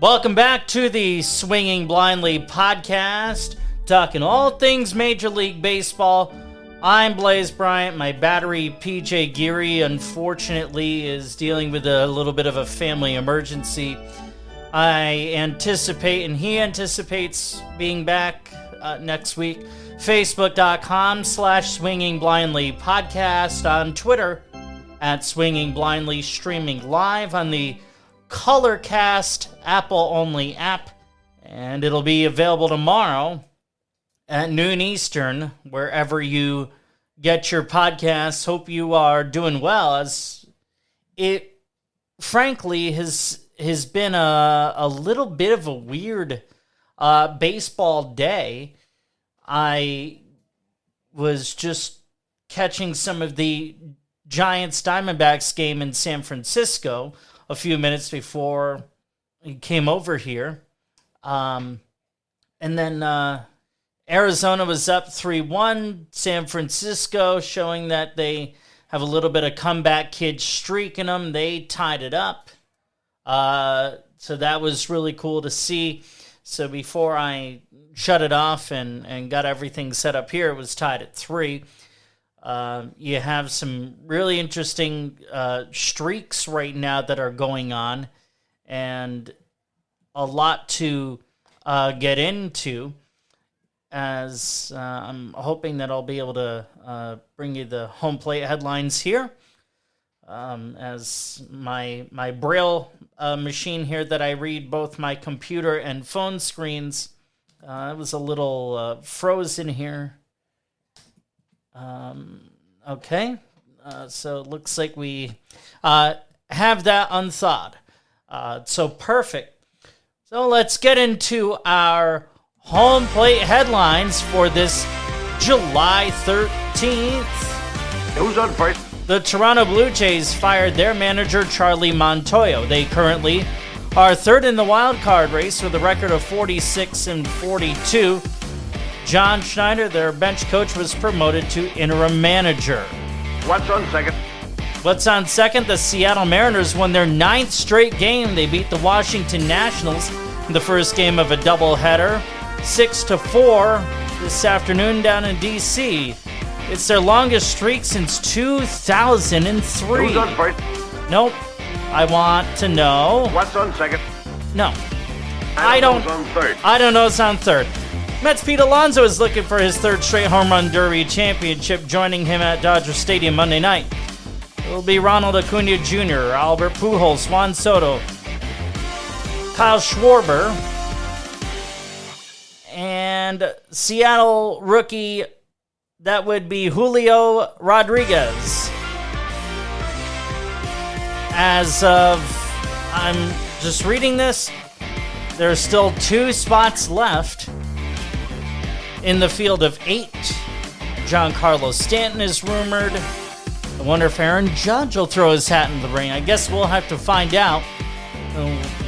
Welcome back to the Swinging Blindly podcast, talking all things Major League Baseball. I'm Blaze Bryant. My battery, PJ Geary, unfortunately is dealing with a little bit of a family emergency. I anticipate, and he anticipates, being back next week. Facebook.com/Swinging Blindly podcast, on Twitter @SwingingBlindly, streaming live on the Colorcast Apple-only app, and it'll be available tomorrow at noon Eastern, wherever you get your podcasts. Hope you are doing well, as it, frankly, has been a little bit of a weird baseball day. I was just catching some of the Giants-Diamondbacks game in San Francisco a few minutes before he came over here. And then Arizona was up 3-1. San Francisco, showing that they have a little bit of comeback kid streak in them. They tied it up. So that was really cool to see. So before I shut it off and got everything set up here, it was tied at 3. You have some really interesting streaks right now that are going on, and a lot to get into, as I'm hoping that I'll be able to bring you the home plate headlines here, as my Braille machine here that I read both my computer and phone screens, it was a little frozen here. Okay, so it looks like we have that unthawed. So perfect. So let's get into our home plate headlines for this July 13th. Who's on first? The Toronto Blue Jays fired their manager, Charlie Montoyo. They currently are third in the wild card race with a record of 46-42. John Schneider, their bench coach, was promoted to interim manager. What's on second? What's on second? The Seattle Mariners won their 9th straight game. They beat the Washington Nationals in the first game of a doubleheader, 6-4 this afternoon down in D.C. It's their longest streak since 2003. Who's on first? Nope. I want to know. What's on second? No. I don't know who's on third. I don't know who's on third. Mets' Pete Alonso is looking for his third straight home run derby championship. Joining him at Dodger Stadium Monday night will be Ronald Acuna Jr., Albert Pujols, Juan Soto, Kyle Schwarber, and Seattle rookie, that would be Julio Rodriguez. As of, I'm just reading this, there's still 2 spots left in the field of 8. Giancarlo Stanton is rumored. I wonder if Aaron Judge will throw his hat in the ring. I guess we'll have to find out.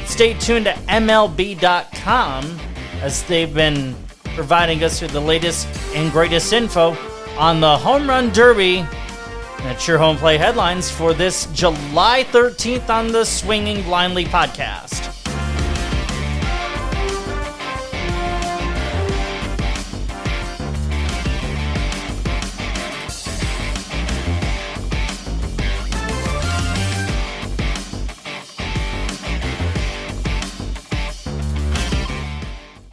Stay tuned to MLB.com, as they've been providing us with the latest and greatest info on the Home Run Derby. That's your home play headlines for this July 13th on the Swinging Blindly podcast.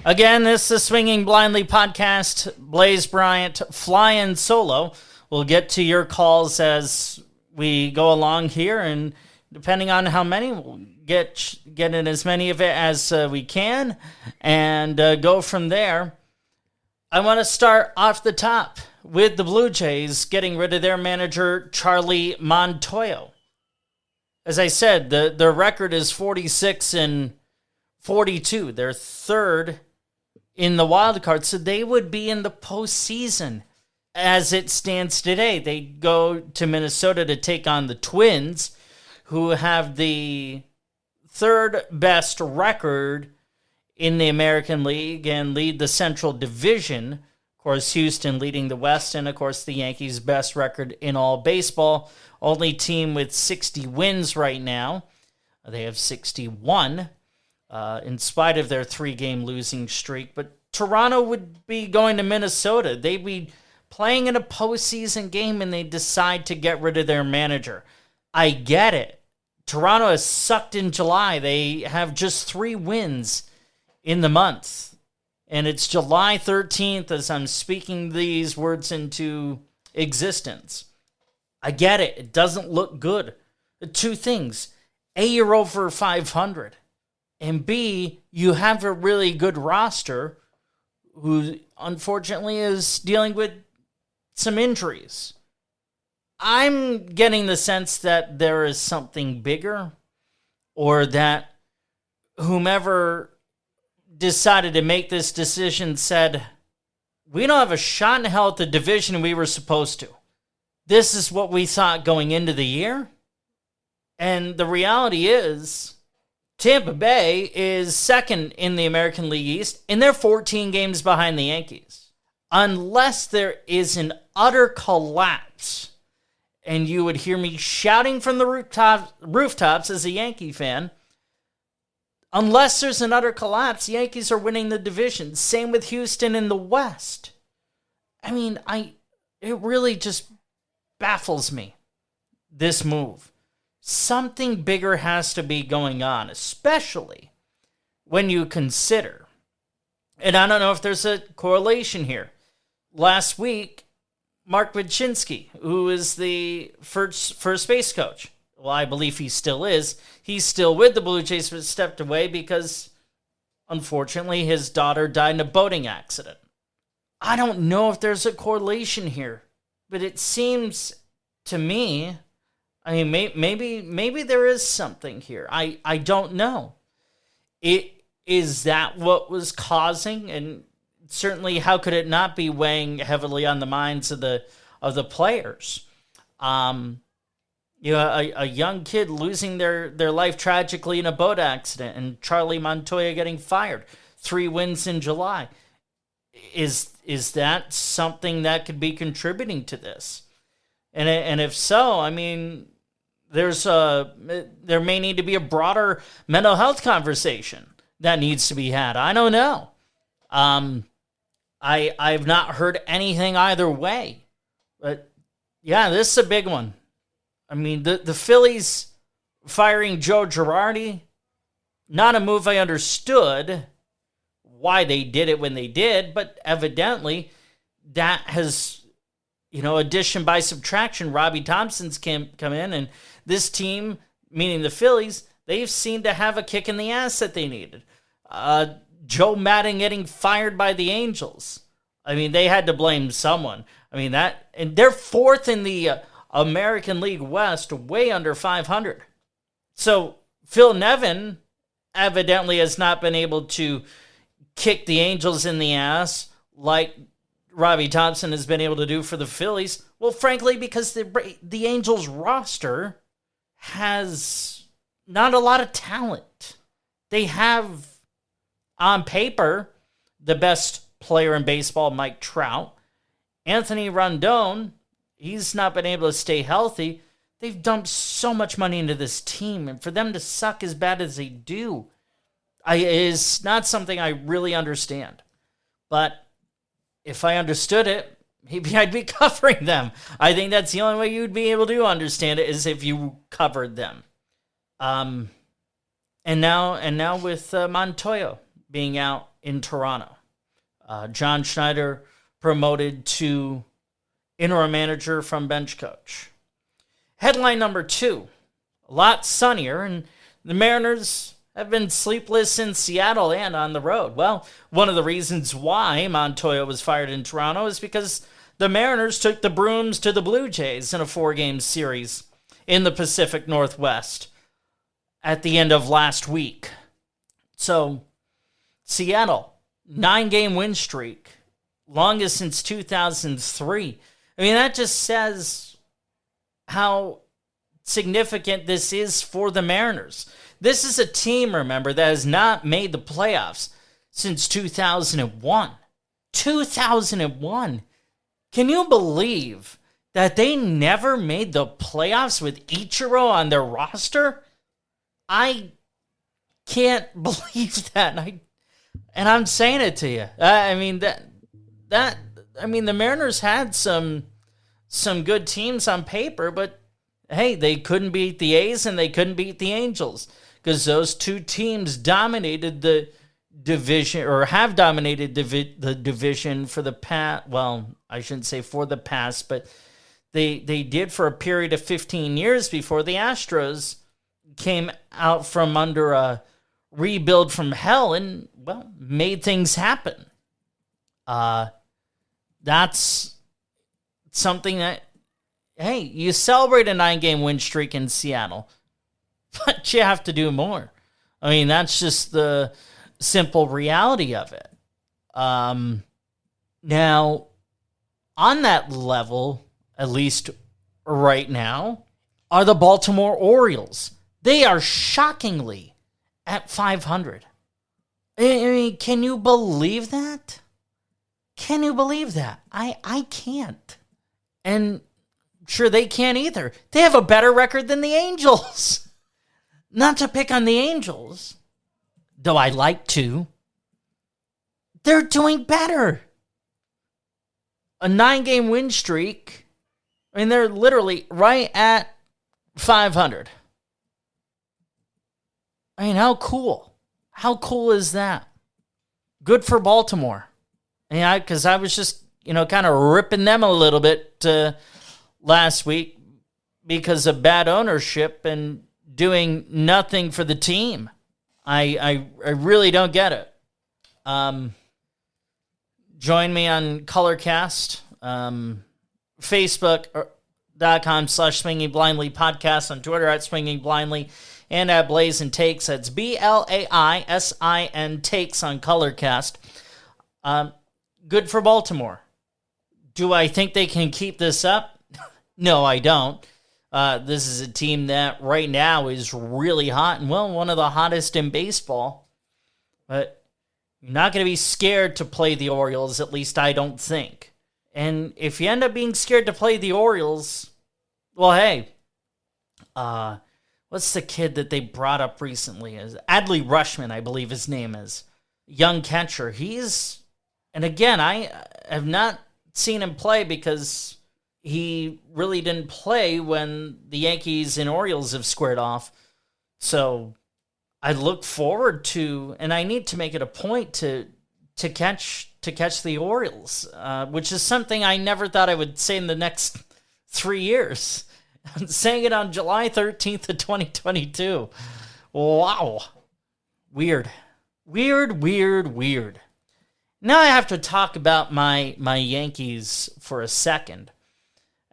Again, this is the Swinging Blindly podcast. Blaze Bryant flying solo. We'll get to your calls as we go along here, and depending on how many, we'll get in as many of it as we can, and go from there. I want to start off the top with the Blue Jays getting rid of their manager, Charlie Montoyo. As I said, their record is 46-42. They're third in the wild card, so they would be in the postseason as it stands today. They go to Minnesota to take on the Twins, who have the third best record in the American League and lead the Central Division. Of course, Houston leading the West, and of course the Yankees' best record in all baseball. Only team with 60 wins right now. They have 61. in spite of their 3-game losing streak. But Toronto would be going to Minnesota. They'd be playing in a postseason game, and they decide to get rid of their manager. I get it. Toronto has sucked in July. They have just 3 wins in the month. And it's July 13th as I'm speaking these words into existence. I get it. It doesn't look good. 2 things. A, you're over 500. And B, you have a really good roster who unfortunately is dealing with some injuries. I'm getting the sense that there is something bigger, or that whomever decided to make this decision said, we don't have a shot in hell at the division we were supposed to. This is what we thought going into the year. And the reality is, Tampa Bay is second in the American League East, and they're 14 games behind the Yankees. Unless there is an utter collapse, and you would hear me shouting from the rooftops as a Yankee fan, unless there's an utter collapse, the Yankees are winning the division. Same with Houston in the West. I mean, it really just baffles me, this move. Something bigger has to be going on, especially when you consider, and I don't know if there's a correlation here. Last week, Mark Wyszynski, who is the first base coach, well, I believe he still is. He's still with the Blue Jays, but stepped away because, unfortunately, his daughter died in a boating accident. I don't know if there's a correlation here, but it seems to me, I mean, maybe there is something here. I don't know. Is that what was causing? And certainly, how could it not be weighing heavily on the minds of the players? A young kid losing their life tragically in a boat accident, and Charlie Montoya getting fired. 3 wins in July. Is that something that could be contributing to this? And if so, I mean, there may need to be a broader mental health conversation that needs to be had. I don't know. I've not heard anything either way. But yeah, this is a big one. I mean, the Phillies firing Joe Girardi, not a move I understood why they did it when they did, but evidently that has, addition by subtraction. Robbie Thompson's come in, and this team, meaning the Phillies, they've seemed to have a kick in the ass that they needed. Joe Maddon getting fired by the Angels. I mean, they had to blame someone. I mean, and they're 4th in the American League West, way under 500. So Phil Nevin evidently has not been able to kick the Angels in the ass like Robbie Thompson has been able to do for the Phillies. Well, frankly, because the Angels roster has not a lot of talent. They have, on paper, the best player in baseball, Mike Trout. Anthony Rondon, he's not been able to stay healthy. They've dumped so much money into this team, and for them to suck as bad as they do is not something I really understand. But if I understood it, maybe I'd be covering them. I think that's the only way you'd be able to understand it, is if you covered them. And now with Montoya being out in Toronto, John Schneider promoted to interim manager from bench coach. Headline number 2, a lot sunnier, and the Mariners have been sleepless in Seattle and on the road. Well, one of the reasons why Montoya was fired in Toronto is because the Mariners took the brooms to the Blue Jays in a 4-game series in the Pacific Northwest at the end of last week. So, Seattle, 9-game win streak, longest since 2003. I mean, that just says how significant this is for the Mariners. This is a team, remember, that has not made the playoffs since 2001. 2001. Can you believe that they never made the playoffs with Ichiro on their roster? I can't believe that. And I'm saying it to you. I mean, the Mariners had some good teams on paper, but hey, they couldn't beat the A's and they couldn't beat the Angels because those two teams dominated the division, or have dominated the division for the past. Well, I shouldn't say for the past, but they did for a period of 15 years before the Astros came out from under a rebuild from hell and, well, made things happen. That's something that, hey, you celebrate a 9-game win streak in Seattle, but you have to do more. I mean, that's just the simple reality of it. Now, on that level, at least right now, are the Baltimore Orioles. They are shockingly at 500. I mean, can you believe that? Can you believe that? I can't. And sure, they can't either. They have a better record than the Angels. Not to pick on the Angels, though I like to. They're doing better. A 9-game win streak. I mean, they're literally right at 500. I mean, how cool? How cool is that? Good for Baltimore. Yeah, because I was just, kind of ripping them a little bit last week because of bad ownership and doing nothing for the team. I really don't get it. Join me on Colorcast, Facebook.com/Swinging Blindly podcast, on Twitter at Swinging Blindly, and at Blazin' Takes. That's BLAISIN Takes on Colorcast. Good for Baltimore. Do I think they can keep this up? No, I don't. This is a team that right now is really hot and, well, one of the hottest in baseball. But you're not going to be scared to play the Orioles, at least I don't think. And if you end up being scared to play the Orioles, well, hey, what's the kid that they brought up recently? Adley Rushman, I believe his name is. Young catcher. And again, I have not seen him play because he really didn't play when the Yankees and Orioles have squared off. So I look forward to, and I need to make it a point to catch the Orioles, which is something I never thought I would say in the next 3 years. I'm saying it on July 13th of 2022. Wow. Weird. Now I have to talk about my Yankees for a second.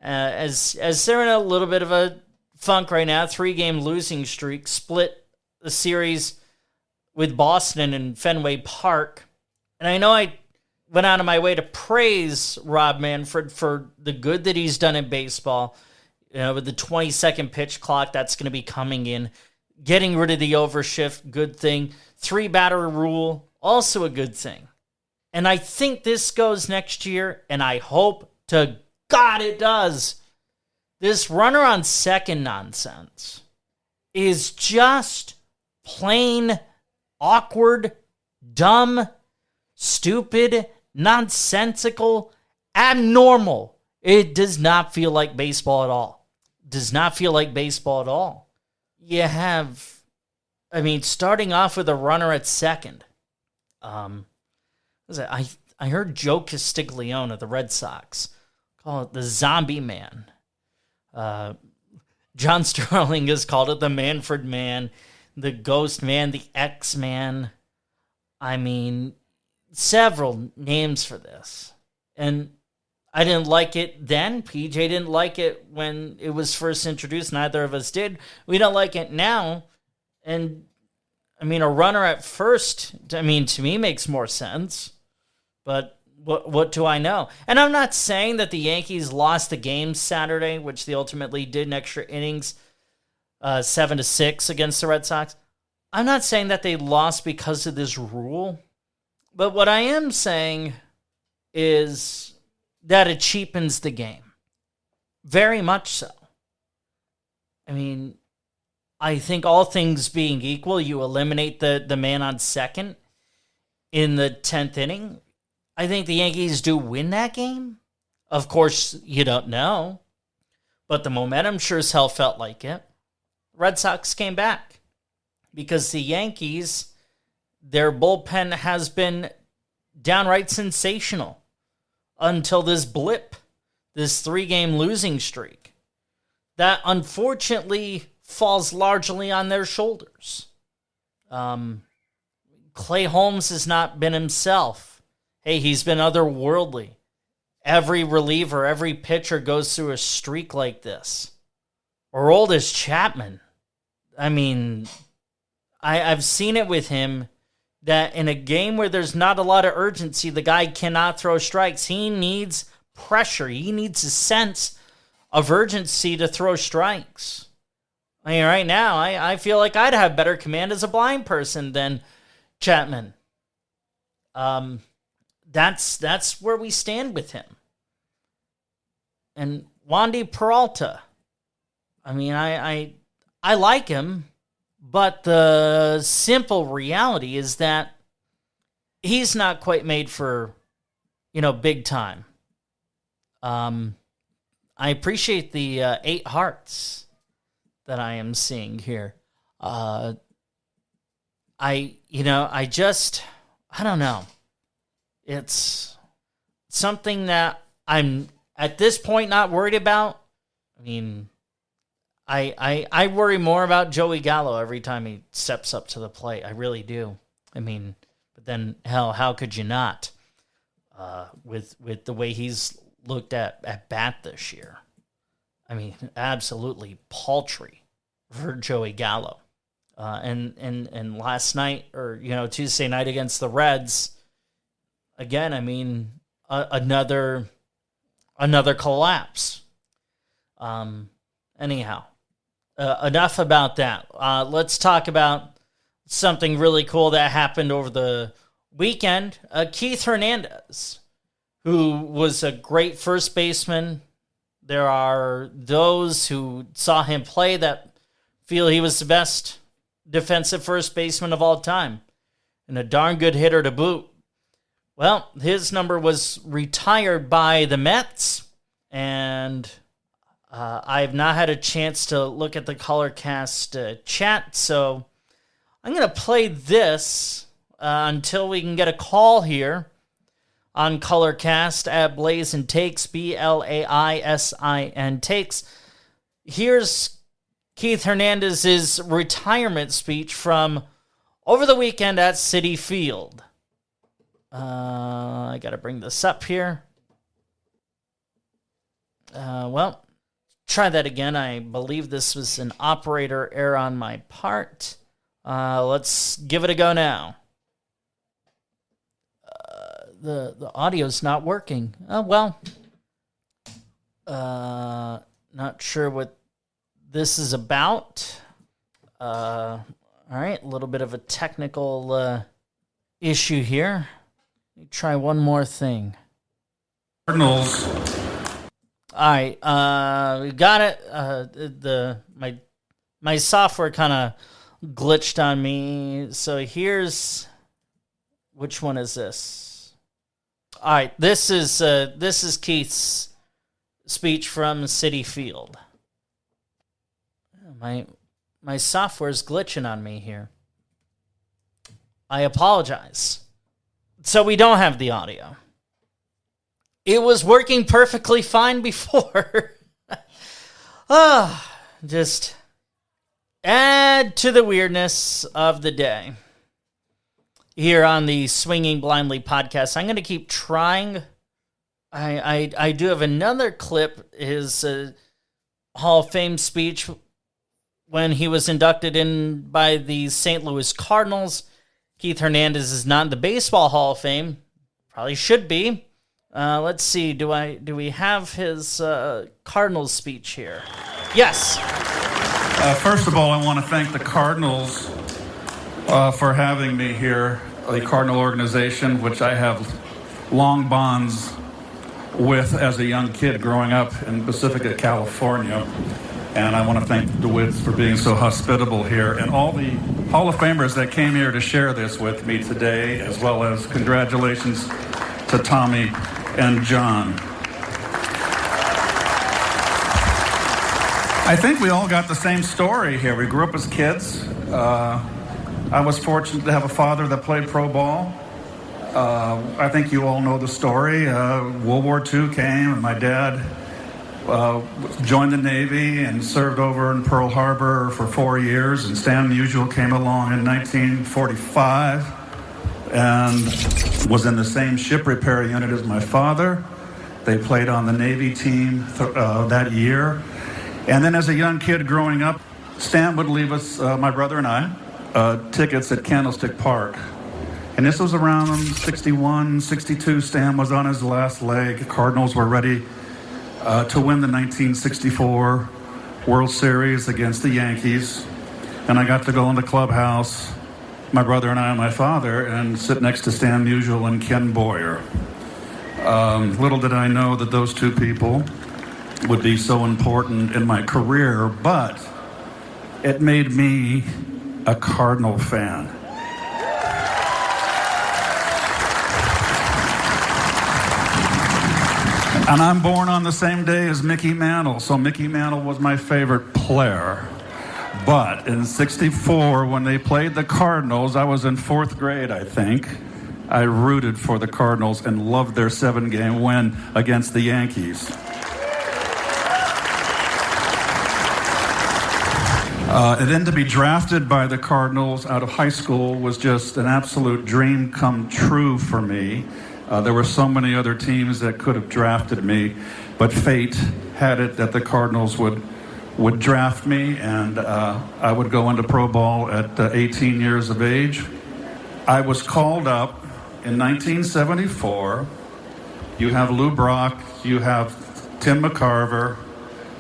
As they're in a little bit of a funk right now, 3-game losing streak, split the series with Boston in Fenway Park. And I know I went out of my way to praise Rob Manfred for the good that he's done in baseball. With the 20-second pitch clock that's going to be coming in. Getting rid of the overshift, good thing. 3-batter rule, also a good thing. And I think this goes next year, and I hope to God it does. This runner on second nonsense is just plain awkward, dumb, stupid, nonsensical, abnormal. It does not feel like baseball at all. You have, starting off with a runner at second. I heard Joe Castiglione of the Red Sox call it the zombie man. John Sterling has called it the Manfred man, the ghost man, the X-man. Several names for this. And I didn't like it then. PJ didn't like it when it was first introduced. Neither of us did. We don't like it now. And, a runner at first, to me, makes more sense. But what do I know? And I'm not saying that the Yankees lost the game Saturday, which they ultimately did in extra innings, 7-6 against the Red Sox. I'm not saying that they lost because of this rule. But what I am saying is that it cheapens the game. Very much so. I think all things being equal, you eliminate the man on second in the 10th inning. I think the Yankees do win that game. Of course, you don't know. But the momentum sure as hell felt like it. Red Sox came back because the Yankees, their bullpen has been downright sensational until this blip, this 3-game losing streak, that unfortunately falls largely on their shoulders. Clay Holmes has not been himself. Hey, he's been otherworldly. Every reliever, every pitcher goes through a streak like this. Or old as Chapman. I mean, I've seen it with him that in a game where there's not a lot of urgency, the guy cannot throw strikes. He needs pressure. He needs a sense of urgency to throw strikes. I mean, right now, I feel like I'd have better command as a blind person than Chapman. That's where we stand with him. And Wandy Peralta, I mean, I like him, but the simple reality is that he's not quite made for, big time. I appreciate the 8 hearts that I am seeing here. I don't know. It's something that I'm at this point not worried about. I mean, I worry more about Joey Gallo every time he steps up to the plate. I really do. I mean, but then hell, how could you not? With the way he's looked at bat this year. I mean, absolutely paltry for Joey Gallo. And last night, or Tuesday night against the Reds, again, I mean, another collapse. Anyhow, enough about that. Let's talk about something really cool that happened over the weekend. Keith Hernandez, who was a great first baseman. There are those who saw him play that feel he was the best defensive first baseman of all time and a darn good hitter to boot. Well, his number was retired by the Mets, and I've not had a chance to look at the ColorCast chat, so I'm going to play this until we can get a call here on ColorCast at Blazin' Takes, BLAISIN Takes. Here's Keith Hernandez's retirement speech from over the weekend at Citi Field. I got to bring this up here. Well, try that again. I believe this was an operator error on my part. Let's give it a go now. The audio's not working. Oh, well. Not sure what this is about. All right, a little bit of a technical issue here. Let me try one more thing. Cardinals. All right, we got it. My software kind of glitched on me. So here's, which one is this? All right, this is Keith's speech from Citi Field. My software's glitching on me here. I apologize. So we don't have the audio. It was working perfectly fine before. Just add to the weirdness of the day. Here on the Swinging Blindly podcast, I'm going to keep trying. I do have another clip, his Hall of Fame speech when he was inducted in by the St. Louis Cardinals. Keith Hernandez is not in the Baseball Hall of Fame. Probably should be. Let's see. Do we have his Cardinals speech here? Yes. First of all, I want to thank the Cardinals for having me here. The Cardinal organization, which I have long bonds with as a young kid growing up in Pacifica, California. And I want to thank the DeWitts for being so hospitable here, and all the Hall of Famers that came here to share this with me today, as well as congratulations to Tommy and John. I think we all got the same story here. We grew up as kids. I was fortunate to have a father that played pro ball. I think you all know the story. World War II came, and my dad joined the Navy and served over in Pearl Harbor for 4 years. And Stan Musial came along in 1945 and was in the same ship repair unit as my father. They played on the Navy team that year. And then as a young kid growing up, Stan would leave us, my brother and I, tickets at Candlestick Park. And this was around 61, 62. Stan was on his last leg. The Cardinals were ready to win the 1964 World Series against the Yankees. And I got to go in the clubhouse, my brother and I and my father, and sit next to Stan Musial and Ken Boyer. Little did I know that those two people would be so important in my career, but it made me a Cardinal fan. And I'm born on the same day as Mickey Mantle, so Mickey Mantle was my favorite player. But in '64, when they played the Cardinals, I was in 4th grade, I think. I rooted for the Cardinals and loved their 7-game win against the Yankees. And then to be drafted by the Cardinals out of high school was just an absolute dream come true for me. There were so many other teams that could have drafted me, but fate had it that the Cardinals would draft me, and I would go into pro ball at 18 years of age. I was called up in 1974. You have Lou Brock, you have Tim McCarver,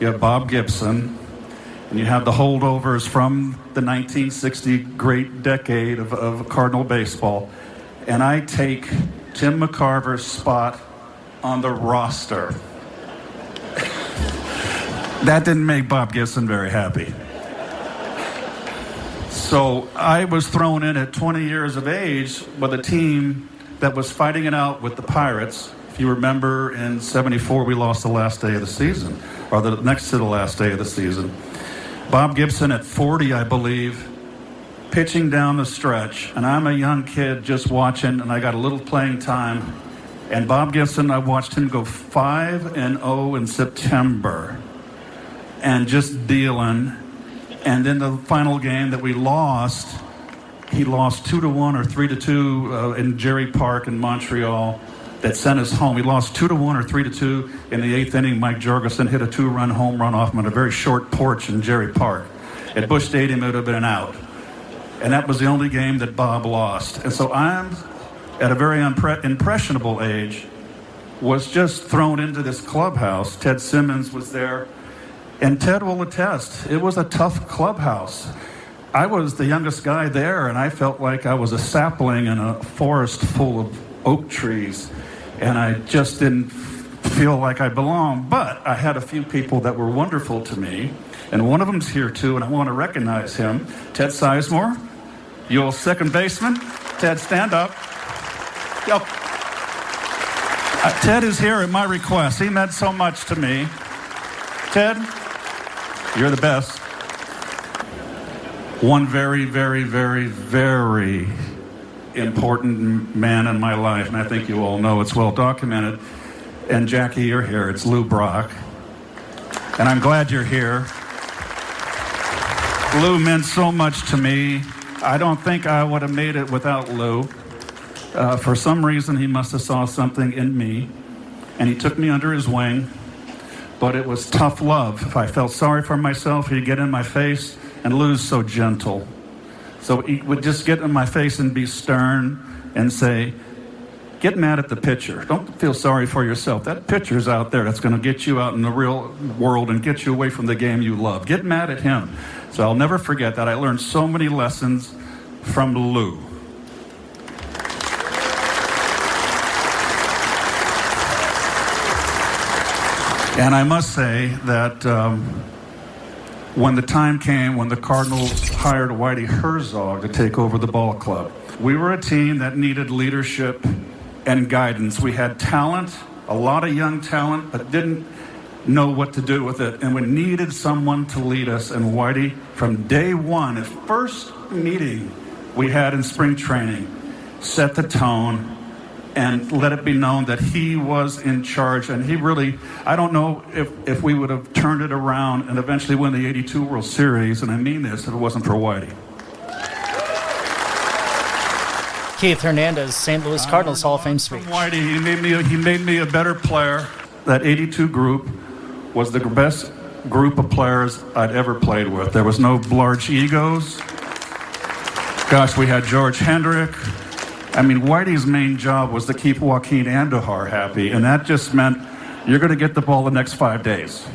you have Bob Gibson, and you have the holdovers from the 1960 great decade of Cardinal baseball. And I take Tim McCarver's spot on the roster. That didn't make Bob Gibson very happy. So I was thrown in at 20 years of age with a team that was fighting it out with the Pirates. If you remember, in '74, we lost the last day of the season, or the next to the last day of the season. Bob Gibson at 40, I believe, pitching down the stretch, and I'm a young kid just watching, and I got a little playing time. And Bob Gibson, I watched him go 5-0 in September, and just dealing. And then the final game that we lost, he lost 2-1 or 3-2 in Jerry Park in Montreal. That sent us home. He lost 2-1 or 3-2 in the 8th inning. Mike Jorgensen hit a 2-run home run off him on a very short porch in Jerry Park. At Busch Stadium, it would have been an out. And that was the only game that Bob lost. And so I'm, at a very impressionable age, was just thrown into this clubhouse. Ted Simmons was there. And Ted will attest, it was a tough clubhouse. I was the youngest guy there, and I felt like I was a sapling in a forest full of oak trees. And I just didn't feel like I belonged. But I had a few people that were wonderful to me. And one of them's here, too, and I want to recognize him. Ted Sizemore, your second baseman. Ted, stand up. Yo. Ted is here at my request. He meant so much to me. Ted, you're the best. One very, very, very, very important man in my life, and I think you all know it's well documented. And Jackie, you're here. It's Lou Brock. And I'm glad you're here. Lou meant so much to me. I don't think I would have made it without Lou. For some reason, he must have saw something in me, and he took me under his wing. But it was tough love. If I felt sorry for myself, he'd get in my face, and Lou's so gentle. So he would just get in my face and be stern and say, get mad at the pitcher. Don't feel sorry for yourself. That pitcher's out there that's going to get you out in the real world and get you away from the game you love. Get mad at him. So I'll never forget that. I learned so many lessons from Lou. And I must say that when the time came when the Cardinals hired Whitey Herzog to take over the ball club. We were a team that needed leadership and guidance. We had talent, a lot of young talent, but didn't know what to do with it. And we needed someone to lead us. And Whitey, from day one, the first meeting we had in spring training, set the tone and let it be known that he was in charge. And he really, I don't know if we would have turned it around and eventually win the 82 World Series, and I mean this, if it wasn't for Whitey. Keith Hernandez, St. Louis Cardinals Hall of Fame speech. Whitey, he made me a better player. That 82 group was the best group of players I'd ever played with. There was no large egos. Gosh, we had George Hendrick. I mean, Whitey's main job was to keep Joaquin Andujar happy, and that just meant you're going to get the ball the next 5 days.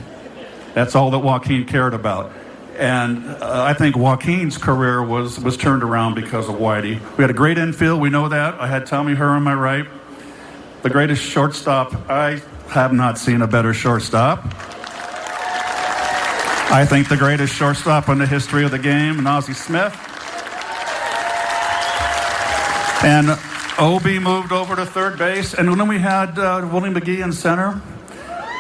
That's all that Joaquin cared about. And I think Joaquin's career was turned around because of Whitey. We had a great infield, we know that. I had Tommy Herr on my right. The greatest shortstop, I have not seen a better shortstop. I think the greatest shortstop in the history of the game, Ozzie Smith. And Obi moved over to third base. And then we had Willie McGee in center.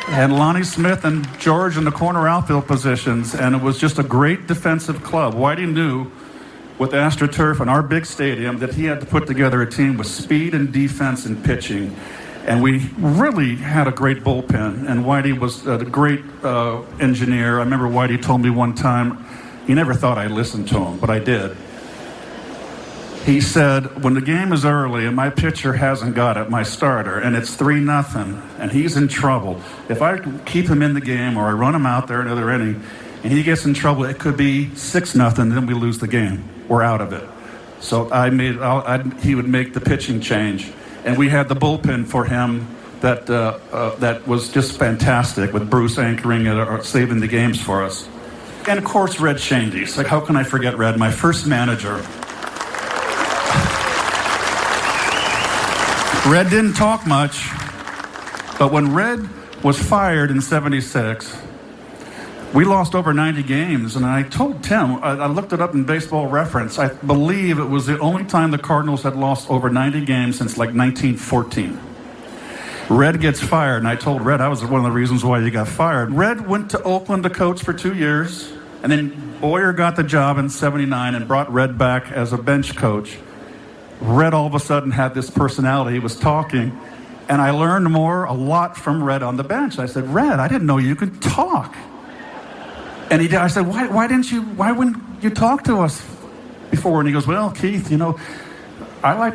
And Lonnie Smith and George in the corner outfield positions. And it was just a great defensive club. Whitey knew with AstroTurf and our big stadium that he had to put together a team with speed and defense and pitching. And we really had a great bullpen. And Whitey was a great engineer. I remember Whitey told me one time, he never thought I listened to him, but I did. He said, when the game is early and my pitcher hasn't got it, my starter, and it's 3-0, and he's in trouble, if I keep him in the game or I run him out there another inning, and he gets in trouble, it could be 6-0, then we lose the game. We're out of it. So he would make the pitching change. And we had the bullpen for him that was just fantastic, with Bruce anchoring it or saving the games for us. And, of course, Red Shandy. Like, how can I forget Red? My first manager. Red didn't talk much, but when Red was fired in '76, we lost over 90 games, and I told Tim, I looked it up in Baseball Reference, I believe it was the only time the Cardinals had lost over 90 games since like 1914. Red gets fired, and I told Red, I was one of the reasons why you got fired. Red went to Oakland to coach for 2 years, and then Boyer got the job in '79 and brought Red back as a bench coach. Red all of a sudden had this personality. He was talking, and I learned a lot from Red on the bench. I said, Red, I didn't know you could talk. And I said, why wouldn't you talk to us before? And he goes, well, Keith, I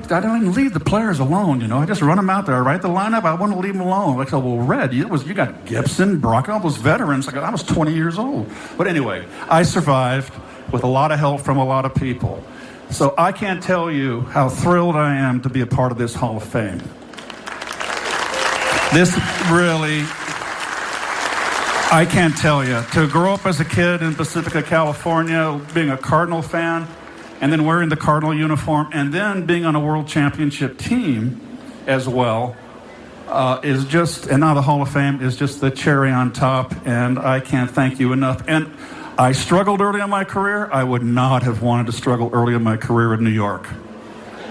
don't leave the players alone, I just run them out there. I write the lineup, I want to leave them alone. I said, well, Red, you got Gibson, Brock, all those veterans. I was 20 years old. But anyway, I survived with a lot of help from a lot of people. So I can't tell you how thrilled I am to be a part of this Hall of Fame. This really, I can't tell you. To grow up as a kid in Pacifica, California, being a Cardinal fan, and then wearing the Cardinal uniform, and then being on a World Championship team as well, is just, and now the Hall of Fame is just the cherry on top, and I can't thank you enough. And I struggled early in my career. I would not have wanted to struggle early in my career in New York.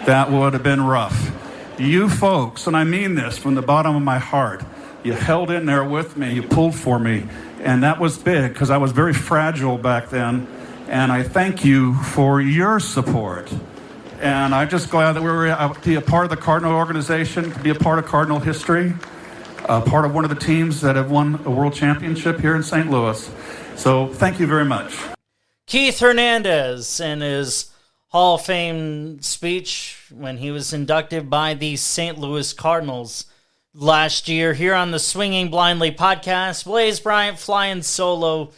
That would have been rough. You folks, and I mean this from the bottom of my heart, you held in there with me, you pulled for me, and that was big because I was very fragile back then, and I thank you for your support. And I'm just glad that we were to be a part of the Cardinal organization, to be a part of Cardinal history, part of one of the teams that have won a world championship here in St. Louis. So thank you very much. Keith Hernandez in his Hall of Fame speech when he was inducted by the St. Louis Cardinals last year here on the Swinging Blindly podcast. Blaze Bryant flying solo.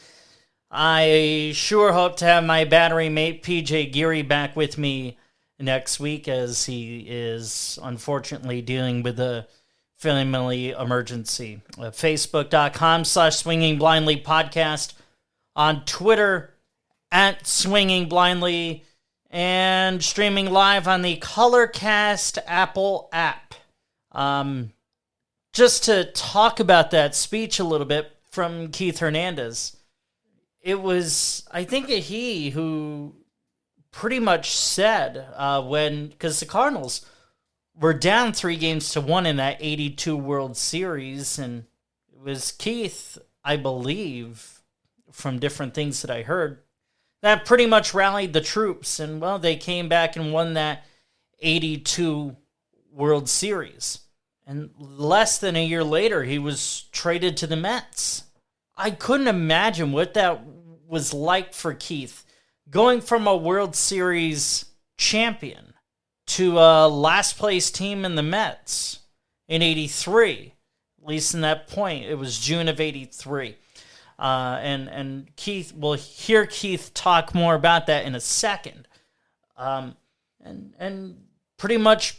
I sure hope to have my battery mate PJ Geary back with me next week, as he is unfortunately dealing with a family emergency. Facebook.com/Swinging Blindly podcast. On Twitter @Swinging Blindly, and streaming live on the Colorcast Apple app. Just to talk about that speech a little bit from Keith Hernandez. it was, I think, he who pretty much said because the Cardinals were down 3-1 in that 82 World Series, and it was Keith, I believe, from different things that I heard, that pretty much rallied the troops, and, well, they came back and won that 82 World Series. And less than a year later, he was traded to the Mets. I couldn't imagine what that was like for Keith, going from a World Series champion to a last-place team in the Mets in 83, at least in that point. It was June of 83. And Keith, we'll hear Keith talk more about that in a second. And pretty much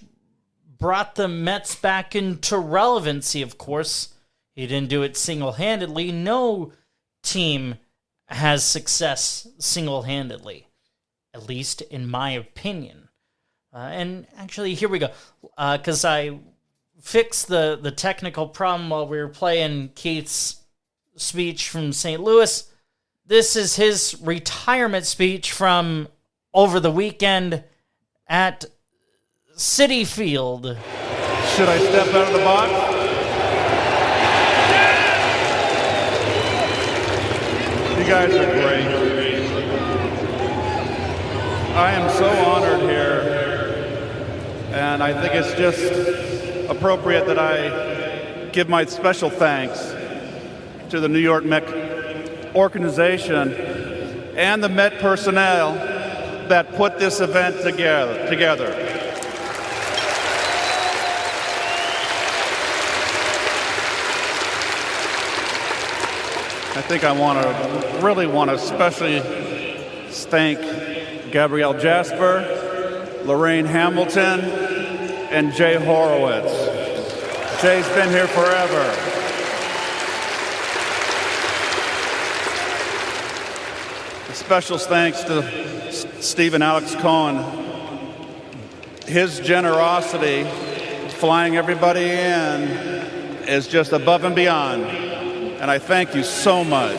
brought the Mets back into relevancy, of course. He didn't do it single-handedly. No team has success single-handedly, at least in my opinion. And actually, here we go. Because I fixed the technical problem while we were playing Keith's speech from St. Louis. This is his retirement speech from over the weekend at Citi Field. Should I step out of the box? You guys are great. I am so honored here, and I think it's just appropriate that I give my special thanks to the New York Met organization and the Met personnel that put this event together. I think I really want to especially thank Gabrielle Jasper, Lorraine Hamilton, and Jay Horowitz. Jay's been here forever. Special thanks to Steve and Alex Cohen. His generosity, flying everybody in, is just above and beyond. And I thank you so much.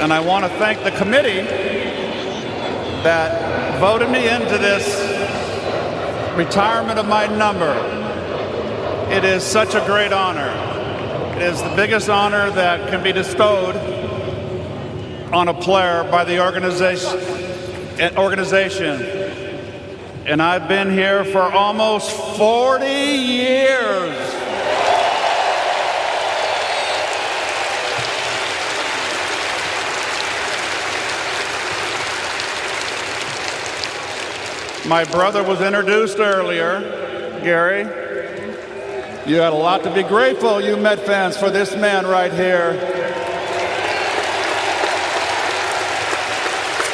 And I want to thank the committee that voted me into this retirement of my number. It is such a great honor. It is the biggest honor that can be bestowed on a player by the organization. And I've been here for almost 40 years. My brother was introduced earlier, Gary. You had a lot to be grateful, you Met fans, for this man right here.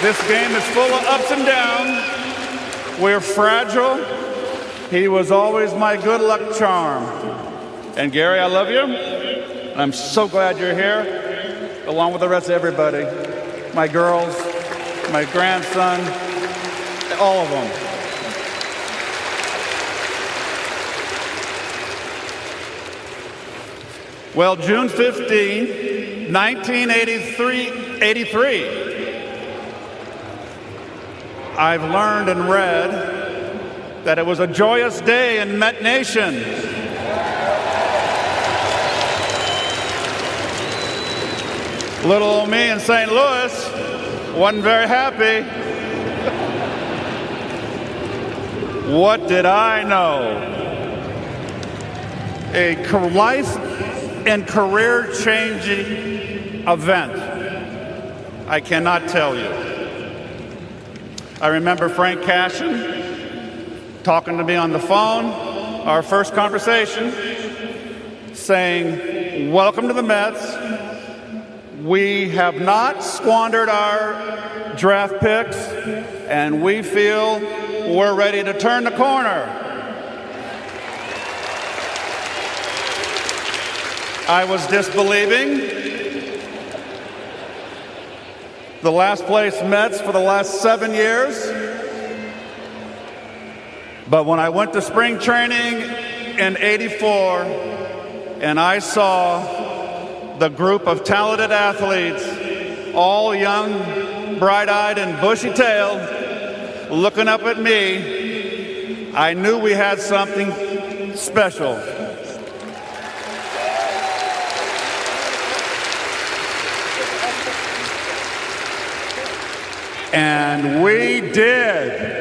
This game is full of ups and downs. We're fragile. He was always my good luck charm. And Gary, I love you. I'm so glad you're here, along with the rest of everybody. My girls, my grandson, all of them. Well, June 15, 1983, I've learned and read that it was a joyous day in Met Nation. Little old me in St. Louis wasn't very happy. What did I know? A life and career-changing event. I cannot tell you. I remember Frank Cashin talking to me on the phone, our first conversation, saying, "Welcome to the Mets. We have not squandered our draft picks, and we feel we're ready to turn the corner." I was disbelieving. The last place Mets for the last 7 years. But when I went to spring training in '84 and I saw the group of talented athletes, all young, bright-eyed and bushy-tailed, looking up at me, I knew we had something special. And we did.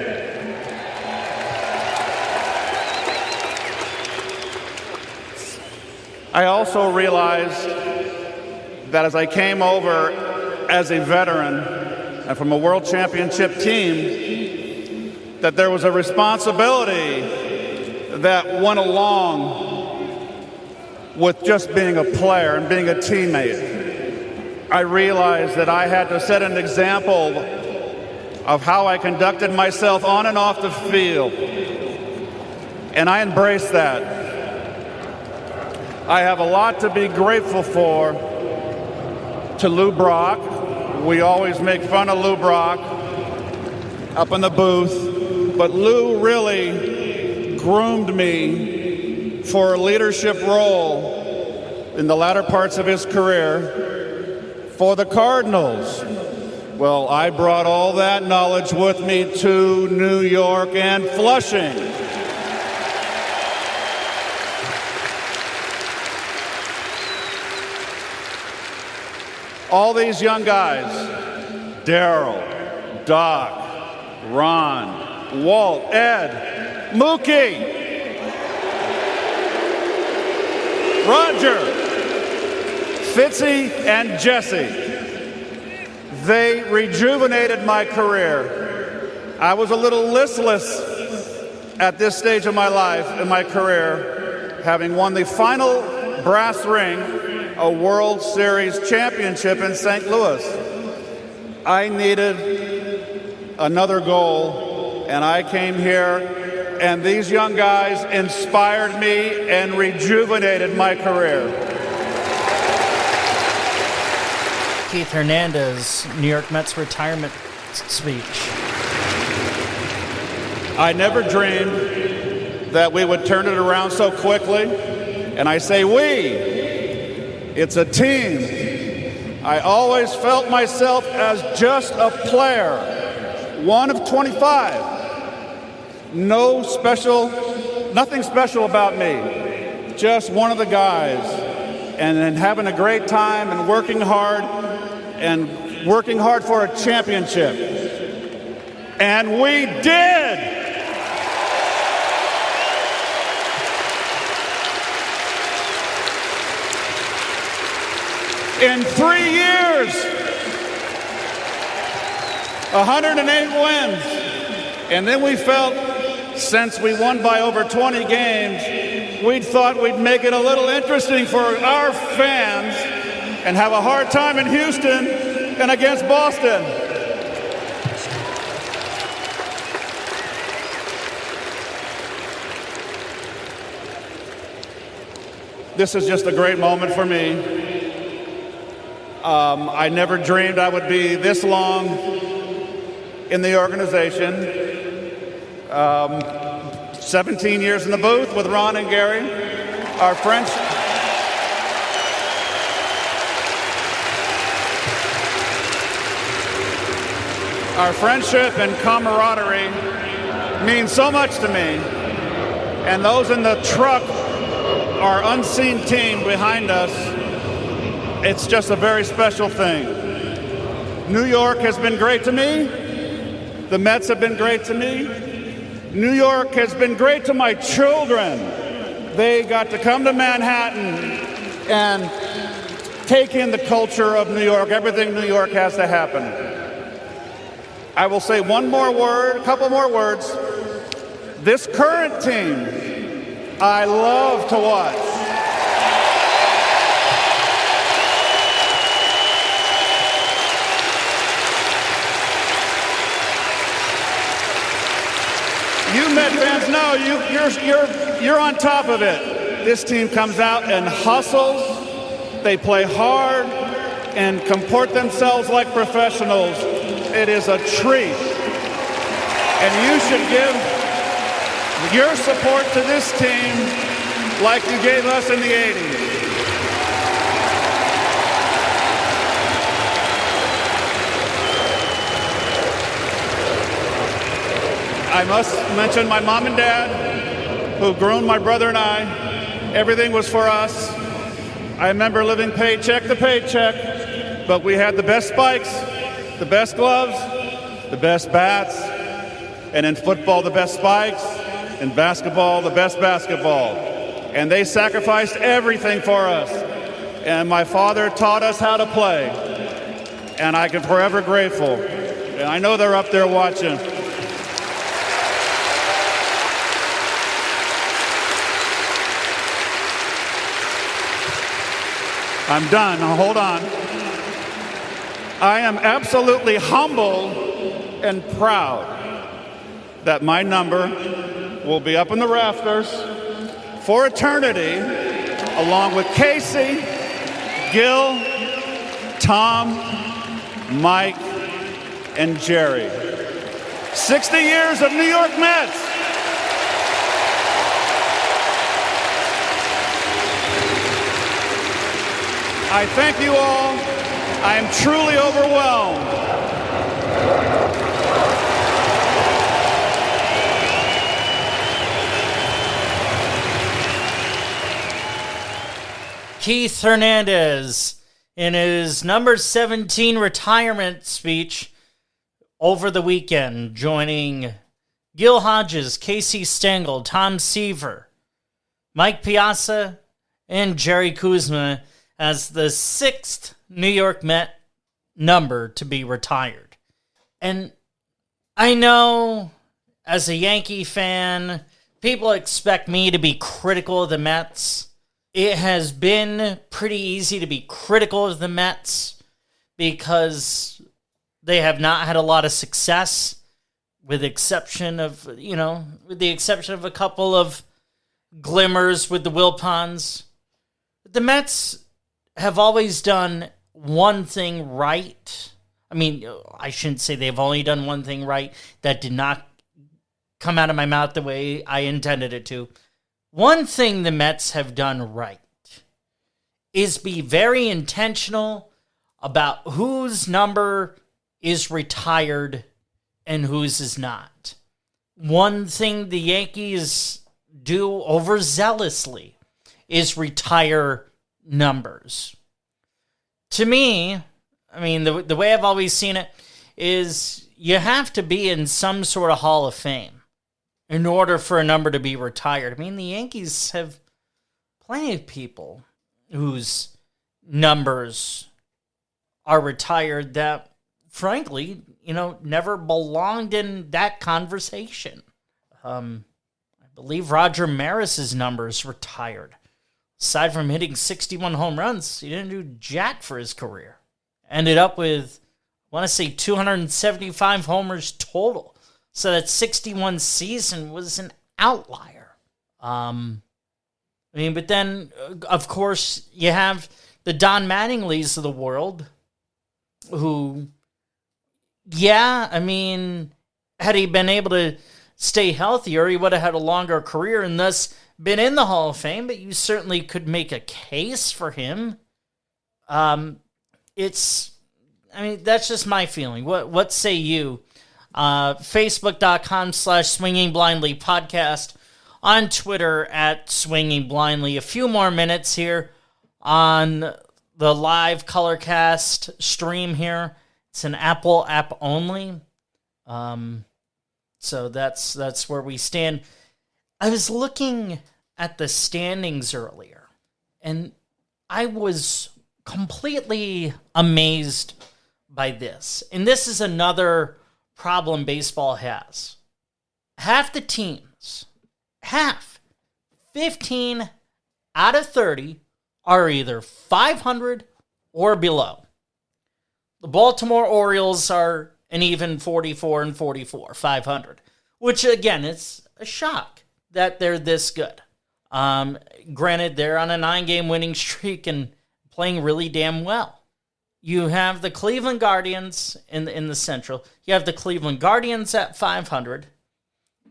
I also realized that as I came over as a veteran and from a world championship team, that there was a responsibility that went along with just being a player and being a teammate. I realized that I had to set an example of how I conducted myself on and off the field. And I embraced that. I have a lot to be grateful for to Lou Brock. We always make fun of Lou Brock up in the booth, but Lou really groomed me for a leadership role in the latter parts of his career for the Cardinals. Well, I brought all that knowledge with me to New York and Flushing. All these young guys, Daryl, Doc, Ron, Walt, Ed, Mookie, Roger, Fitzy, and Jesse. They rejuvenated my career. I was a little listless at this stage of my life, in my career, having won the final brass ring, a World Series championship in St. Louis. I needed another goal, and I came here, and these young guys inspired me and rejuvenated my career. Keith Hernandez, New York Mets retirement speech. I never dreamed that we would turn it around so quickly, and I say we. It's a team. I always felt myself as just a player, one of 25. Nothing special about me, just one of the guys. And then having a great time and working hard for a championship. And we did! In 3 years, 108 wins. And then we felt, since we won by over 20 games, we thought we'd make it a little interesting for our fans and have a hard time in Houston and against Boston. This is just a great moment for me. I never dreamed I would be this long in the organization. 17 years in the booth with Ron and Gary. Our friendship and camaraderie means so much to me. And those in the truck, our unseen team behind us, it's just a very special thing. New York has been great to me. The Mets have been great to me. New York has been great to my children. They got to come to Manhattan and take in the culture of New York, everything New York has to happen. I will say one more word, a couple more words. This current team, I love to watch. You Met fans know you're on top of it. This team comes out and hustles. They play hard and comport themselves like professionals. It is a treat. And your support to this team like you gave us in the 80s. I must mention my mom and dad, who groomed my brother and I. Everything was for us. I remember living paycheck to paycheck, but we had the best spikes, the best gloves, the best bats, and in football, the best spikes, in basketball, the best basketball. And they sacrificed everything for us. And my father taught us how to play. And I am forever grateful. And I know they're up there watching. I'm done. Now, hold on. I am absolutely humble and proud that my number will be up in the rafters for eternity, along with Casey, Gil, Tom, Mike, and Jerry. 60 years of New York Mets. I thank you all. I am truly overwhelmed. Keith Hernandez, in his number 17 retirement speech over the weekend, joining Gil Hodges, Casey Stengel, Tom Seaver, Mike Piazza, and Jerry Kuzma as the 6th New York Met number to be retired. And I know, as a Yankee fan, people expect me to be critical of the Mets. It has been pretty easy to be critical of the Mets because they have not had a lot of success, with the exception of a couple of glimmers with the Wilpons. The Mets have always done one thing right. I mean, I shouldn't say they've only done one thing right. That did not come out of my mouth the way I intended it to. One thing the Mets have done right is be very intentional about whose number is retired and whose is not. One thing the Yankees do overzealously is retire numbers. To me, I mean, the way I've always seen it is you have to be in some sort of Hall of Fame in order for a number to be retired. I mean, the Yankees have plenty of people whose numbers are retired that, frankly, never belonged in that conversation. I believe Roger Maris's number is retired. Aside from hitting 61 home runs, he didn't do jack for his career. Ended up with, I want to say, 275 homers total. So that 61 season was an outlier. But then, of course, you have the Don Mattingleys of the world who, had he been able to stay healthier, he would have had a longer career and thus been in the Hall of Fame, but you certainly could make a case for him. That's just my feeling. What say you? Facebook.com/swingingblindly podcast, on Twitter @swingingblindly. A few more minutes here on the live Colorcast stream here. It's an Apple app only. So that's where we stand. I was looking at the standings earlier, and I was completely amazed by this. And this is another problem baseball has. Half the teams, 15 out of 30, are either 500 or below. The Baltimore Orioles are an even 44 and 44, 500, which, again, it's a shock that they're this good. Granted, they're on a 9-game winning streak and playing really damn well. You have the Cleveland Guardians in the Central. You have the Cleveland Guardians at 500.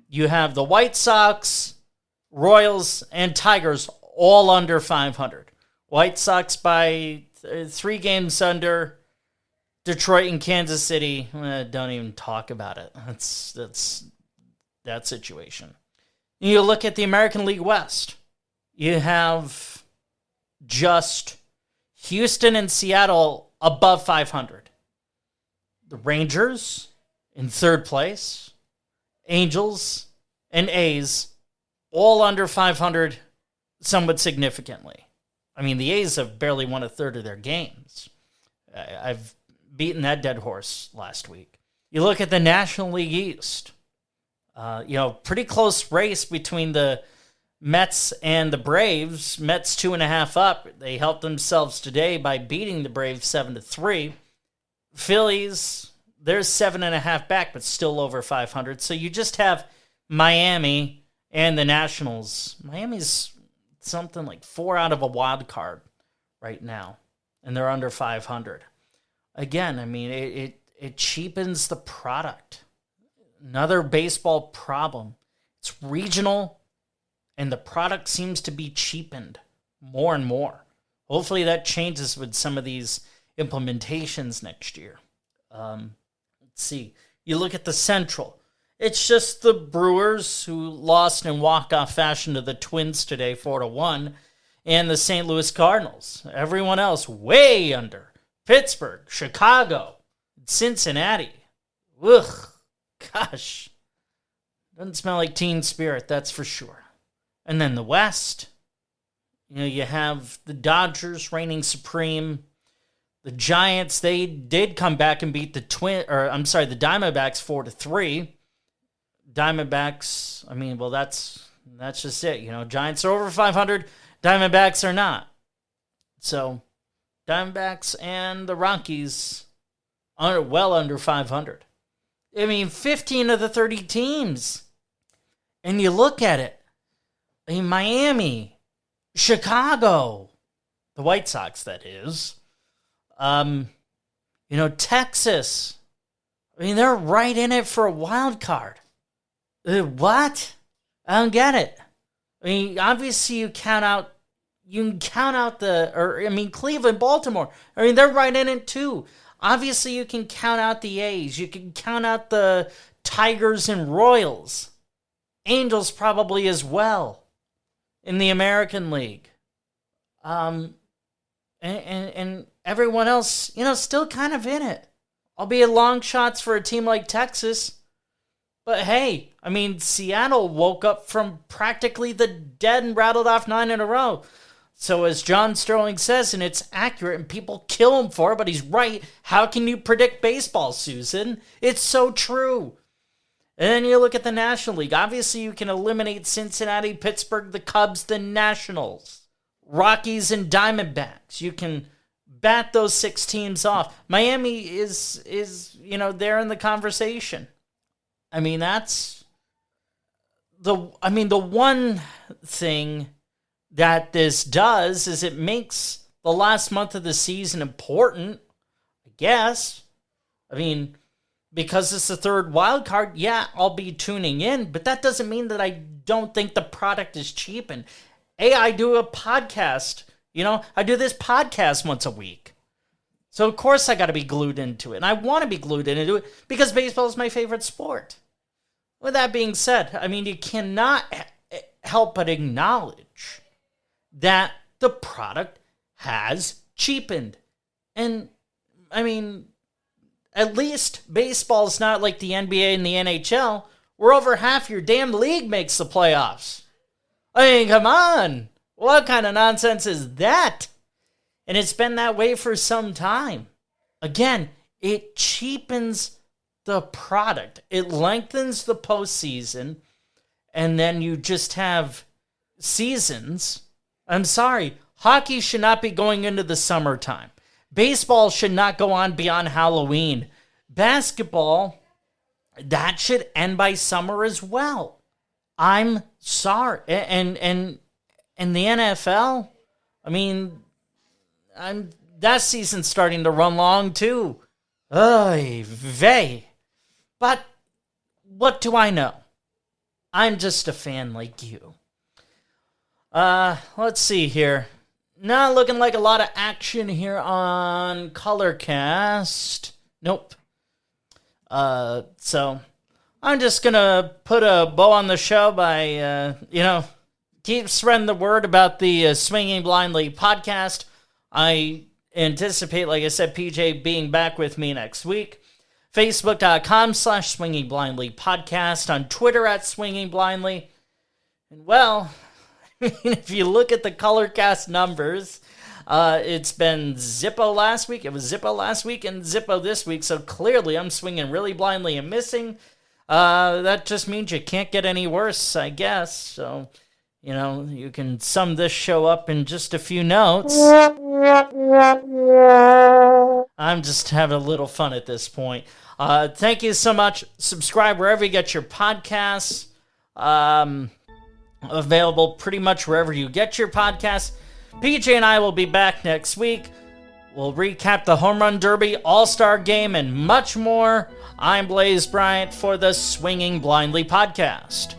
You have the White Sox, Royals, and Tigers all under 500. White Sox by 3 games under. Detroit and Kansas City, don't even talk about it. That's that situation. You look at the American League West. You have just Houston and Seattle above 500. The Rangers in 3rd place. Angels and A's all under 500, somewhat significantly. I mean, the A's have barely won a third of their games. I've beaten that dead horse last week. You look at the National League East. Pretty close race between the Mets and the Braves. Mets 2.5 up. They helped themselves today by beating the Braves 7-3. Phillies, they're 7.5 back, but still over 500. So you just have Miami and the Nationals. Miami's something like 4 out of a wild card right now, and they're under 500. Again, I mean, it cheapens the product. Another baseball problem. It's regional, and the product seems to be cheapened more and more. Hopefully that changes with some of these implementations next year. Let's see. You look at the Central. It's just the Brewers, who lost in walk-off fashion to the Twins today, 4-1, and the St. Louis Cardinals. Everyone else way under. Pittsburgh, Chicago, Cincinnati. Ugh, gosh. Doesn't smell like teen spirit, that's for sure. And then the West, you have the Dodgers reigning supreme. The Giants, they did come back and beat the Diamondbacks 4-3. Diamondbacks, I mean, well, that's just it. Giants are over 500, Diamondbacks are not. So Diamondbacks and the Rockies are well under 500. I mean, 15 of the 30 teams. And you look at it. I mean, Miami, Chicago, the White Sox, that is. Texas. I mean, they're right in it for a wild card. What? I don't get it. I mean, obviously you can count out Cleveland, Baltimore. I mean, they're right in it too. Obviously, you can count out the A's. You can count out the Tigers and Royals. Angels probably as well in the American League. And everyone else, still kind of in it. Albeit long shots for a team like Texas. But hey, I mean, Seattle woke up from practically the dead and rattled off 9 in a row. So as John Sterling says, and it's accurate, and people kill him for it, but he's right. How can you predict baseball, Susan? It's so true. And then you look at the National League. Obviously, you can eliminate Cincinnati, Pittsburgh, the Cubs, the Nationals, Rockies, and Diamondbacks. You can bat those 6 teams off. Miami is they're in the conversation. I mean, that's the one thing that this does is it makes the last month of the season important, I guess. I mean, because it's the 3rd wild card, yeah, I'll be tuning in, but that doesn't mean that I don't think the product is cheapened. Hey, I do a podcast. I do this podcast once a week. So, of course, I got to be glued into it. And I want to be glued into it because baseball is my favorite sport. With that being said, I mean, you cannot help but acknowledge that the product has cheapened. And, I mean, at least baseball's not like the NBA and the NHL, where over half your damn league makes the playoffs. I mean, come on. What kind of nonsense is that? And it's been that way for some time. Again, it cheapens the product. It lengthens the postseason, and then you just have seasons. I'm sorry, hockey should not be going into the summertime. Baseball should not go on beyond Halloween. Basketball, that should end by summer as well. I'm sorry. And the NFL, I mean, that season's starting to run long too. Oy vey. But what do I know? I'm just a fan like you. Let's see here. Not looking like a lot of action here on Colorcast. Nope. So I'm just gonna put a bow on the show by, keep spreading the word about the Swinging Blindly podcast. I anticipate, like I said, PJ being back with me next week. Facebook.com/Swinging Blindly podcast. On Twitter @Swinging Blindly. And well, if you look at the Colorcast numbers, it's been Zippo last week. It was Zippo last week and Zippo this week. So clearly I'm swinging really blindly and missing. That just means you can't get any worse, I guess. So, you can sum this show up in just a few notes. I'm just having a little fun at this point. Thank you so much. Subscribe wherever you get your podcasts. Available pretty much wherever you get your podcasts. PJ and I will be back next week. We'll recap the Home Run Derby, All-Star Game, and much more. I'm Blaze Bryant for the Swinging Blindly podcast.